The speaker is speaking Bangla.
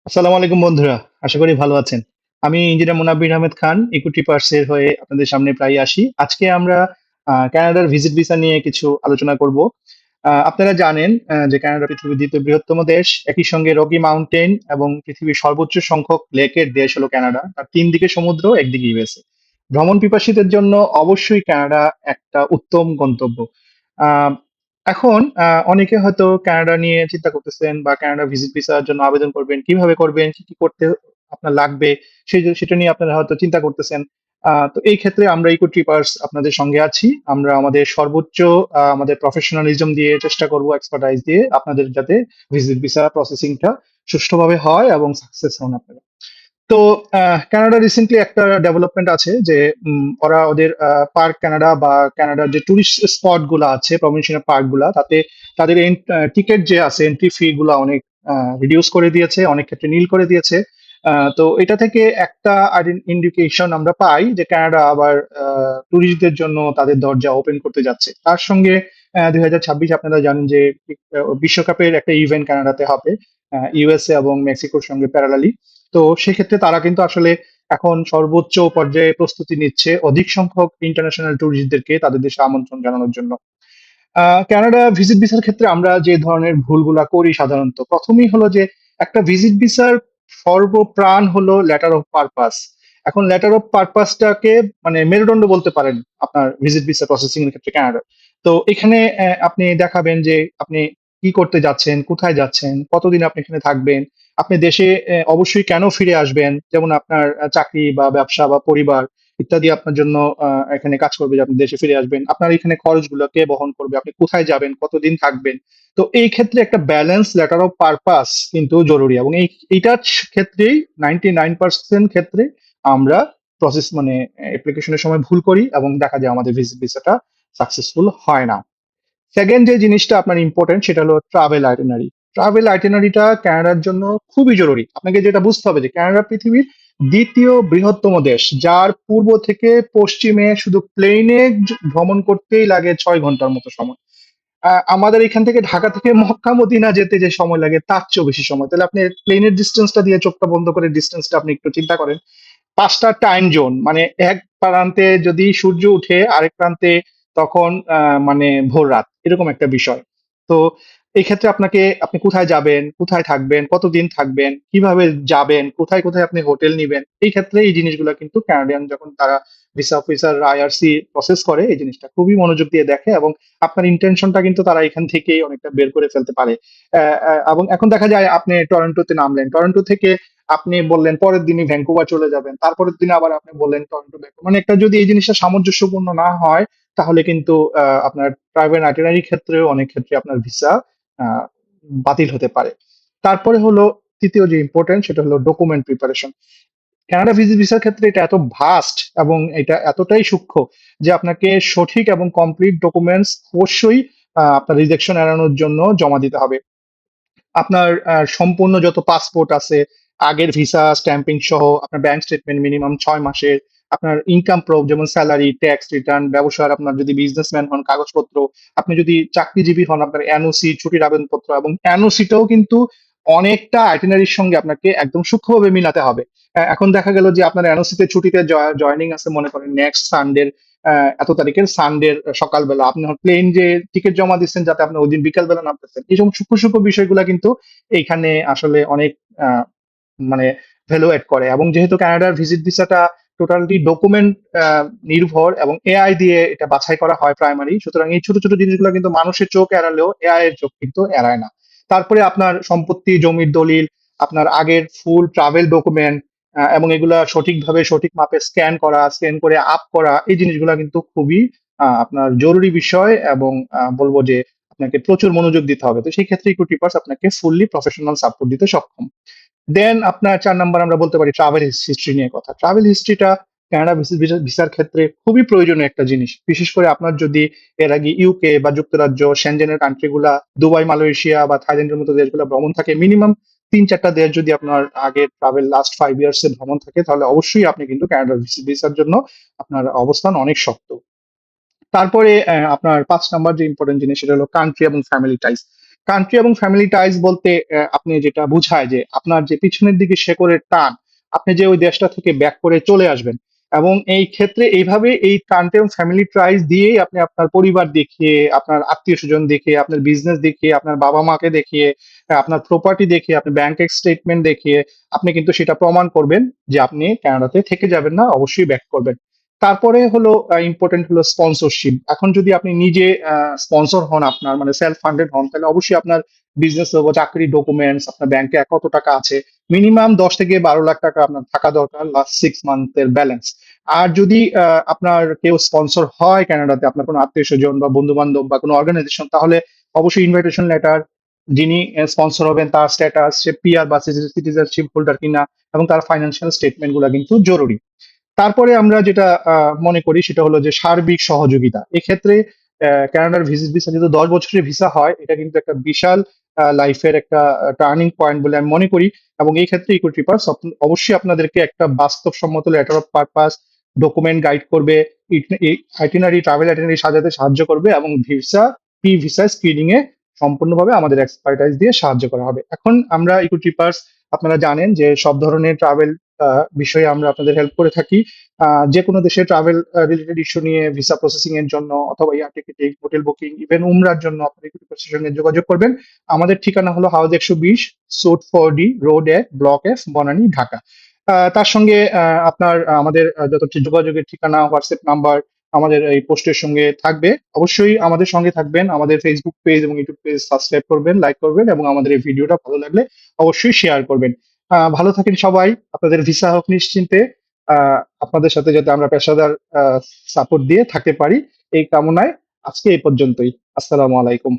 আসসালামু আলাইকুম বন্ধুরা। আশা করি ভালো আছেন। আমি ইঞ্জিনিয়ার মুনাব্বির আহমেদ খান, ইকুইটি পার্সের হয়ে আপনাদের সামনে প্রায়ই আসি। আজকে আমরা কানাডার ভিজিট ভিসা নিয়ে কিছু আলোচনা করব। আপনারা জানেন যে কানাডা পৃথিবীর দ্বিতীয় বৃহত্তম দেশ। একই সঙ্গে রকি মাউন্টেন এবং পৃথিবীর সর্বোচ্চ সংখ্যক লেকের দেশ হলো কানাডা। তার ৩ দিকে সমুদ্র, একদিকে ইউএসএ। ভ্রমণ পিপাসীদের জন্য অবশ্যই কানাডা একটা উত্তম গন্তব্য। আ এখন অনেকে হয়তো কানাডা নিয়ে চিন্তা করতেছেন বা কানাডা ভিজিট ভিসার জন্য আবেদন করবেন। কিভাবে করবেন? কি, কি করতে আপনার লাগবে? সেটা নিয়ে আপনারা হয়তো চিন্তা করতেছেন। তো এই ক্ষেত্রে আমরা ইকো ট্রিপার্স আপনাদের সঙ্গে আছি। আমরা আমাদের সর্বোচ্চ আমাদের প্রফেশনালিজম দিয়ে চেষ্টা করব, এক্সপার্টাইজ দিয়ে আপনাদের যাতে ভিজিট ভিসা প্রসেসিংটা সুষ্ঠুভাবে হয় এবং সাকসেস হন আপনারা। তো কানাডা রিসেন্টলি একটা ডেভেলপমেন্ট আছে যে ওরা ওদের পার্ক কানাডা বা কানাডার যে টুরিস্ট স্পট গুলা আছে, প্রভিন্সিয়াল পার্ক গুলা, তাতে তাদের টিকিট যে আছে, এন্ট্রি ফি গুলা অনেক রিডিউস করে দিয়েছে, অনেক ক্ষেত্রে নীল করে দিয়েছে। তো এটা থেকে একটা ইন্ডিকেশন আমরা পাই যে কানাডা আবার ট্যুরিস্টদের জন্য তাদের দরজা ওপেন করতে যাচ্ছে। তার সঙ্গে 2026 আপনারা জানেন যে বিশ্বকাপের একটা ইভেন্ট কানাডাতে হবে, ইউএসএ এবং মেক্সিকোর সঙ্গে প্যারালালি। তো সেক্ষেত্রে তারা কিন্তু আসলে এখন সর্বোচ্চ পর্যায়ে প্রস্তুতি নিচ্ছে অধিক সংখ্যক ইন্টারন্যাশনাল ট্যুরিস্টদেরকে তাদের দেশে আমন্ত্রণ জানানোর জন্য। কানাডা ভিজিট ভিসার ক্ষেত্রে আমরা যে ধরনের ভুলগুলা করি সাধারণত, প্রথমেই হলো যে একটা ভিজিট ভিসার সর্বপ্রাণ হলো লেটার অফ পারপাস। এখন লেটার অফ পারপাসটাকে মানে মেরুদণ্ড বলতে পারেন আপনার ভিজিট ভিসা প্রসেসিং এর ক্ষেত্রে কানাডা। তো এখানে আপনি দেখাবেন যে আপনি কি করতে যাচ্ছেন, কোথায় যাচ্ছেন, কতদিন আপনি এখানে থাকবেন, আপনি দেশে অবশ্যই কেন ফিরে আসবেন, যেমন আপনার চাকরি বা ব্যবসা বা পরিবার ইত্যাদি আপনার জন্য এখানে কাজ করবে যে আপনি দেশে ফিরে আসবেন। আপনার এখানে খরচগুলো কে বহন করবে? আপনি কোথায় যাবেন? কতদিন থাকবেন? তো এই ক্ষেত্রে একটা ব্যালেন্স লেটার অফ পারপাস কিন্তু জরুরি এবং এইটার ক্ষেত্রেই 99% ক্ষেত্রে আমরা প্রসেস মানে অ্যাপ্লিকেশনের সময় ভুল করি এবং দেখা যায় আমাদের ভিজিট ভিসাটা সাকসেসফুল হয় না। সেকেন্ড যে জিনিসটা আপনার ইম্পর্টেন্ট সেটা হলো ট্রাভেল আইটিনারি। ট্রাভেল আইটিনারিটা কানাডার জন্য খুবই জরুরি। আপনাকে যেটা বুঝতে হবে যে কানাডা পৃথিবীর দ্বিতীয় বৃহত্তম দেশ, যার পূর্ব থেকে পশ্চিমে শুধু প্লেনে ভ্রমণ করতেই লাগে 6 ঘন্টার মতো সময়। আমাদের এখান থেকে ঢাকা থেকে মক্কা মদিনা যেতে যে সময় লাগে তার চেয়েও বেশি সময়। তাহলে আপনি প্লেনের ডিস্টেন্সটা দিয়ে চোখটা বন্ধ করে ডিস্টেন্সটা আপনি একটু চিন্তা করেন। ৫টা টাইম জোন, মানে এক প্রান্তে যদি সূর্য উঠে আরেক প্রান্তে তখন মানে ভোর রাত, এরকম একটা বিষয়। তো এই ক্ষেত্রে আপনি কোথায় যাবেন, কোথায় থাকবেন, কতদিন থাকবেন, কিভাবে যাবেন, কোথায় কোথায় আপনি হোটেল নিবেন, এই ক্ষেত্রে এই জিনিসগুলো কিন্তু কানাডিয়ান যখন তারা ভিসা অফিসার আইআরসি প্রসেস করে এই জিনিসটা খুবই মনোযোগ দিয়ে দেখে এবং আপনার ইন্টেনশনটা কিন্তু তারা এখান থেকেই অনেকটা বের করে ফেলতে পারে। এবং এখন দেখা যায় আপনি টরন্টোতে নামলেন, টরন্টো থেকে আপনি বললেন পরের দিনই ভ্যাncouver চলে যাবেন। তারপরের দিন আবার আপনি বললেন টরন্টো ভ্যাncouver। মানে একটা যদি এই জিনিসটা সামঞ্জস্যপূর্ণ না হয়, তাহলে কিন্তু আপনার প্রাইভেট আইটিনারি ক্ষেত্রেও অনেক ক্ষেত্রে আপনার ভিসা আ বাতিল হতে পারে। তারপরে হলো ৩য় যে ইম্পোর্টেন্ট সেটা হলো ডকুমেন্ট প্রিপারেশন। কানাডা ভিসার ক্ষেত্রে এটা এত ভাস্ট এবং এটা এতটাই সূক্ষ্ম যে আপনাকে সঠিক এবং কমপ্লিট ডকুমেন্টস অবশ্যই আপনার রিজেকশন এড়ানোর জন্য জমা দিতে হবে। আপনার সম্পূর্ণ যত পাসপোর্ট আছে, আগের ভিসা, স্ট্যাম্পিং সহ আপনার ব্যাংক স্টেটমেন্ট মিনিমাম ৬ মাসের, আপনার ইনকাম প্রুফ যেমন সেলারি, ট্যাক্স রিটার্ন, ব্যবসার আপনার যদি বিজনেসম্যান হন কাগজপত্র, আপনি যদি চাকরিজীবী হন আপনার এনওসি, ছুটির আবেদনপত্র এবং এনওসিটাও কিন্তু অনেকটা আইটিনারির সঙ্গে আপনাকে একদম সূক্ষ্মভাবে মিলাতে হবে। এখন দেখা গেল যে আপনার এনওসিতে ছুটিতে জয়েনিং আছে মনে করেন নেক্সট সানডের এত তারিখের সানডের সকালবেলা। আপনি প্লেন যে টিকেট জমা দিচ্ছেন যাতে আপনি ওইদিন বিকালবেলা নামতেছেন। এই সূক্ষ্ম, সূক্ষ্ম বিষয়গুলা কিন্তু এইখানে আসলে অনেক আ মানে ভ্যালু এড করে এবং যেহেতু কানাডার ভিজিট ভিসাটা টোটালি ডকুমেন্ট আ নির্ভর এবং এআই দিয়ে এটা বাছাই করা হয় প্রাইমারি। সুতরাং এই ছোট, ছোট জিনিসগুলো কিন্তু মানুষের চোখ এড়ালেও এআই এর চোখ কিন্তু এড়ায় না। তারপরে আপনার সম্পত্তি, জমির দলিল, আপনার আগের ফুল ট্রাভেল ডকুমেন্ট এবং এগুলা সঠিকভাবে সঠিক মাপে স্ক্যান করে আপ করা, এই জিনিসগুলা কিন্তু খুবই আপনার জরুরি বিষয় এবং বলব যে আপনাকে প্রচুর মনোযোগ দিতে হবে। তো সেই ক্ষেত্রে ইকো আপনাকে ফুললি প্রফেশনাল সাপোর্ট দিতে সক্ষম। দেন আপনার ৪ নাম্বার আমরা বলতে পারি ট্রাভেল হিস্ট্রি নিয়ে কথা। ট্রাভেল হিস্ট্রিটা কানাডা ভিসার ক্ষেত্রে খুবই প্রয়োজনীয় একটা জিনিস। বিশেষ করে আপনার যদি এর আগে ইউকে বা যুক্তরাজ্য, সেনজেনের কান্ট্রি গুলা, দুবাই, মালয়েশিয়া বা থাইল্যান্ডের মতো দেশগুলা ভ্রমণ থাকে, মিনিমাম ৩-৪ টা দেশ যদি আপনার আগে ট্রাভেল লাস্ট 5 ইয়ার্স এ ভ্রমণ থাকে, তাহলে অবশ্যই আপনি কিন্তু কানাডা ভিসার জন্য আপনার অবস্থান অনেক শক্ত। তারপরে আপনার ৫ নাম্বার যে ইম্পোর্টেন্ট জিনিস সেটা হলো কান্ট্রি এবং ফ্যামিলি টাইজ। কান্ট্রি এবং ফ্যামিলি টাইজ বলতে আপনি যেটা বুঝায় যে আপনার যে পিছনের দিকে শেকড়ের টান, আপনি যে ওই দেশটা থেকে ব্যাক করে চলে আসবেন। এবং এই ক্ষেত্রে এইভাবে এই কান্ট্রি এবং ফ্যামিলি টাইজ দিয়েই আপনি আপনার পরিবার দেখিয়ে, আপনার আত্মীয়স্বজন দেখিয়ে, আপনার বিজনেস দেখিয়ে, আপনার বাবা-মাকে দেখিয়ে, আপনার প্রপার্টি দেখিয়ে, আপনার ব্যাংক স্টেটমেন্ট দেখিয়ে আপনি কিন্তু সেটা প্রমাণ করবেন যে আপনি কানাডাতে থেকে যাবেন না, অবশ্যই ব্যাক করবেন। তারপরে হলো ইম্পোর্টেন্ট হলো স্পন্সরশিপ। এখন যদি আপনি নিজে স্পন্সর হন, আপনার মানে সেলফ ফান্ডেড হন, তাহলে অবশ্যই আপনার বিজনেস বা চাকরির ডকুমেন্টস, আপনার ব্যাংকে কত টাকা আছে, মিনিমাম ১০ থেকে ১২ লাখ টাকা আপনার থাকা দরকার লাস্ট 6 মান্থের ব্যালেন্স। আর যদি আপনার কেউ স্পন্সর হয় কানাডাতে, আপনার কোনো আত্মীয়স্বজন বা বন্ধু-বান্ধব বা কোনো অর্গানাইজেশন, তাহলে অবশ্যই ইনভাইটেশন লেটার, যিনি স্পন্সর হবেন তার স্ট্যাটাস, সে পিআর বা সিটিজেনশিপ হোল্ডার কিনা, এবং তার ফাইন্যান্সিয়াল স্টেটমেন্ট গুলা কিন্তু জরুরি। তারপরে আমরা যেটা মনে করি সেটা হলো যে সার্বিক সহযোগিতা। এক্ষেত্রে কানাডার ভিজিট ভিসা যেহেতু ১০ বছরের ভিসা হয়, এটা কিন্তু একটা বিশাল লাইফের একটা টার্নিং পয়েন্ট বলে আমি মনে করি। এবং এই ক্ষেত্রে ইকো ট্রিপার্স অবশ্যই আপনাদেরকে একটা বাস্তবসম্মত letter of purpose, document guide করবে, আইটিনারি, ট্রাভেল আইটিনারি সাজাতে সাহায্য করবে, এবং ভিসা স্ক্রিনিং এ সম্পূর্ণভাবে আমাদের এক্সপার্টাইজ দিয়ে সাহায্য করা হবে। এখন আমরা ইকো ট্রিপার্স, আপনারা জানেন যে সব ধরনের ট্রাভেল বিষয়ে আমরা আপনাদের হেল্প করে থাকি। যে কোনো দেশে ট্রাভেল রিলেটেড ইস্যু নিয়ে ভিসা প্রসেসিং এর জন্য, অথবা air ticketing, hotel booking, even উমরার জন্য আপনারা ইকো ট্রিপার্স এর সঙ্গে যোগাযোগ করবেন। আমাদের ঠিকানা হলো হাউস ১২০, সুট 4D, রোড এ, ব্লক এফ, বনানী, ঢাকা। তার সঙ্গে আপনার আমাদের যত যোগাযোগের ঠিকানা, হোয়াটসঅ্যাপ নাম্বার আমাদের এই পোস্টের সঙ্গে থাকবে। অবশ্যই আমাদের সঙ্গে থাকবেন। আমাদের ফেসবুক পেজ এবং ইউটিউব পেজ সাবস্ক্রাইব করবেন, লাইক করবেন, এবং আমাদের এই ভিডিওটা ভালো লাগলে অবশ্যই শেয়ার করবেন। ভালো থাকেন সবাই। আপনাদের ভিসা হোক নিশ্চিন্তে। আপনাদের সাথে যাতে আমরা পেশাদার সাপোর্ট দিয়ে থাকতে পারি, এই কামনায় আজকে এই পর্যন্তই। আসসালামু আলাইকুম।